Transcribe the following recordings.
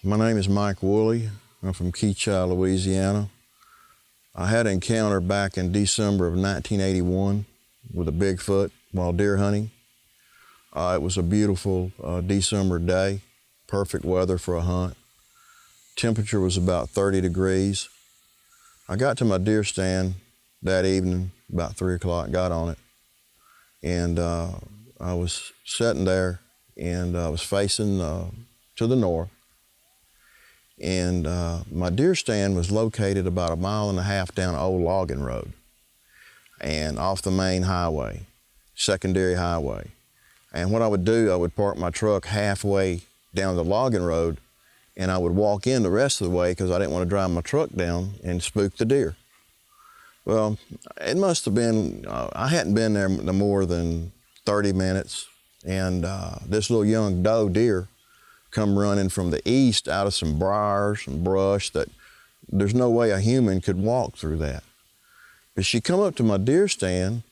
My name is Mike Wooley. I'm from Keachai, Louisiana. I had an encounter back in December of 1981 with a Bigfoot while deer hunting. It was a beautiful December day, perfect weather for a hunt. Temperature was about 30 degrees. I got to my deer stand that evening, about 3 o'clock, got on it, and I was sitting there, and I was facing to the north. And my deer stand was located about 1.5 miles down an old logging road and off the main highway, secondary highway. And what I would do, I would park my truck halfway down the logging road, and I would walk in the rest of the way because I didn't want to drive my truck down and spook the deer. Well, it must have been, I hadn't been there no more than 30 minutes, and this little young doe deer come running from the east out of some briars and brush that there's no way a human could walk through that. But she come up to my deer stand,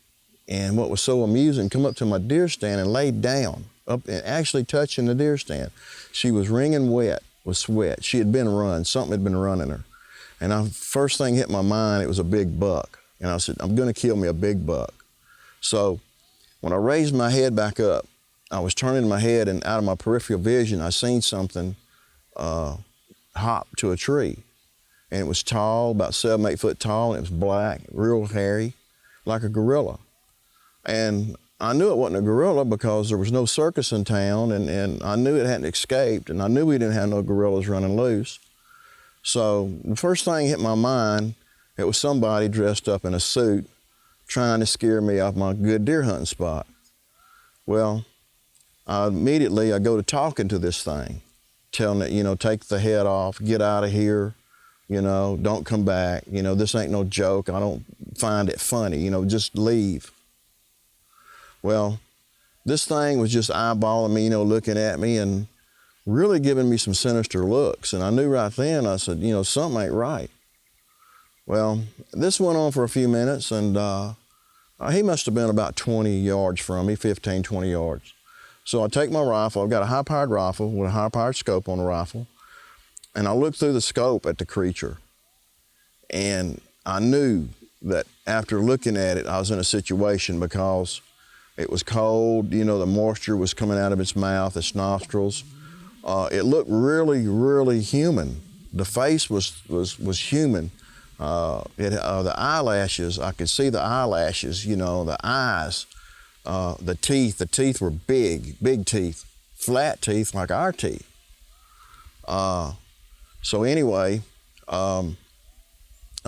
and what was so amusing, come up to my deer stand and laid down, up and actually touching the deer stand. She was wringing wet with sweat. She had been run, something had been running her. And first thing hit my mind, it was a big buck. And I said, I'm gonna kill me a big buck. So when I raised my head back up, I was turning my head, and out of my peripheral vision, I seen something hop to a tree. And it was tall, about 7, 8 foot tall, and it was black, real hairy, like a gorilla. And I knew it wasn't a gorilla because there was no circus in town, and I knew it hadn't escaped, and I knew we didn't have no gorillas running loose. So the first thing hit my mind, it was somebody dressed up in a suit trying to scare me off my good deer hunting spot. Well, immediately I go to talking to this thing, telling it, take the head off, get out of here, don't come back, this ain't no joke, I don't find it funny, just leave. Well, this thing was just eyeballing me, looking at me and really giving me some sinister looks. And I knew right then, I said, something ain't right. Well, this went on for a few minutes, and he must have been about 20 yards from me, 15, 20 yards. So I take my rifle, I've got a high-powered rifle with a high-powered scope on the rifle, and I look through the scope at the creature. And I knew that after looking at it, I was in a situation because it was cold, the moisture was coming out of its mouth, its nostrils. It looked really, really human. The face was human. The eyelashes, I could see the eyelashes, the eyes. The teeth were big teeth, flat teeth like our teeth. So anyway, I'm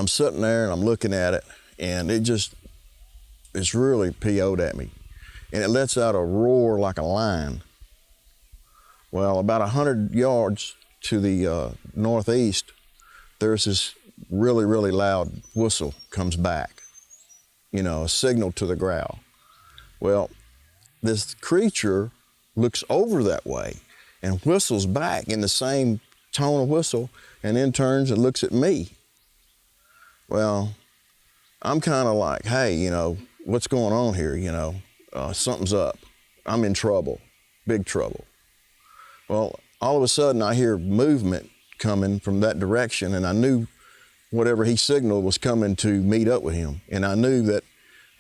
sitting there and I'm looking at it, and it's really PO'd at me. And it lets out a roar like a lion. Well, about 100 yards to the northeast, there's this really, really loud whistle comes back, a signal to the growl. Well, this creature looks over that way and whistles back in the same tone of whistle, and then turns and looks at me. Well, I'm kind of like, hey, what's going on here? Something's up. I'm in trouble, big trouble. Well, all of a sudden I hear movement coming from that direction, and I knew whatever he signaled was coming to meet up with him. And I knew that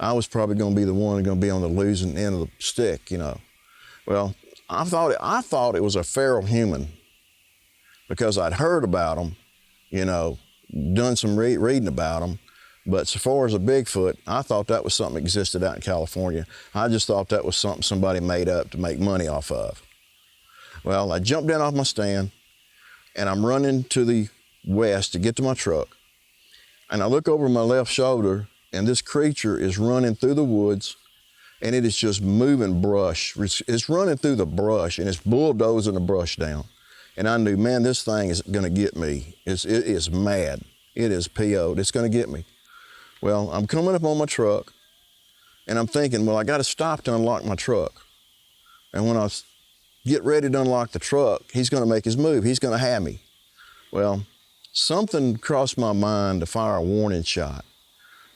I was probably going to be the one going to be on the losing end of the stick, Well, I thought it was a feral human because I'd heard about them, done some reading about them. But so far as a Bigfoot, I thought that was something that existed out in California. I just thought that was something somebody made up to make money off of. Well, I jumped down off my stand, and I'm running to the west to get to my truck. And I look over my left shoulder, and this creature is running through the woods, and it is just moving brush. It's running through the brush, and it's bulldozing the brush down. And I knew, man, this thing is gonna get me. It is mad. It is PO'd. It's gonna get me. Well, I'm coming up on my truck, and I'm thinking, well, I gotta stop to unlock my truck. And when I get ready to unlock the truck, he's gonna make his move. He's gonna have me. Well, something crossed my mind to fire a warning shot.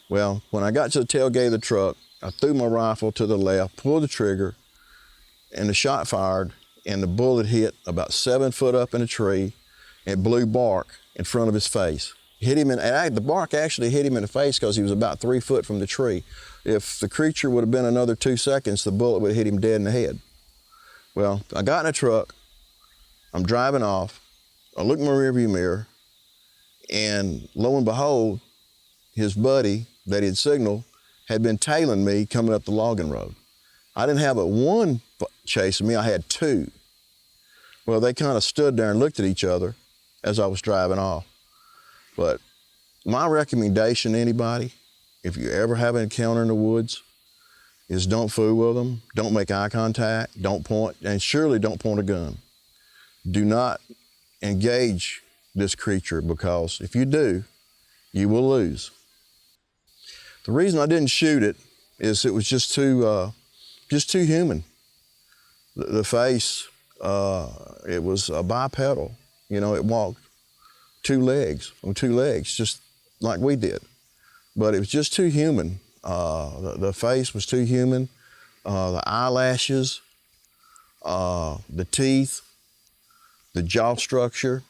Well, when I got to the tailgate of the truck, I threw my rifle to the left, pulled the trigger, and the shot fired, and the bullet hit about 7 foot up in a tree, It blew bark in front of his face. The bark actually hit him in the face because he was about 3 foot from the tree. If the creature would have been another 2 seconds, the bullet would have hit him dead in the head. Well, I got in a truck, I'm driving off, I look in my rearview mirror, and lo and behold, his buddy that he'd signaled had been tailing me coming up the logging road. I didn't have but one chasing me, I had two. Well, they kind of stood there and looked at each other as I was driving off. But my recommendation to anybody, if you ever have an encounter in the woods, is don't fool with them, don't make eye contact, don't point, and surely don't point a gun. Do not engage this creature, because if you do, you will lose. The reason I didn't shoot it is it was just too human. The face, it was bipedal. You know, it walked on two legs, just like we did. But it was just too human. The face was too human. The eyelashes, the teeth, the jaw structure,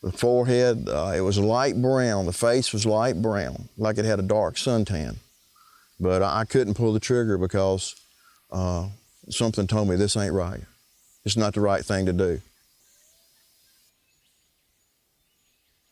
the forehead, it was light brown. The face was light brown, like it had a dark suntan. But I couldn't pull the trigger because something told me this ain't right. It's not the right thing to do.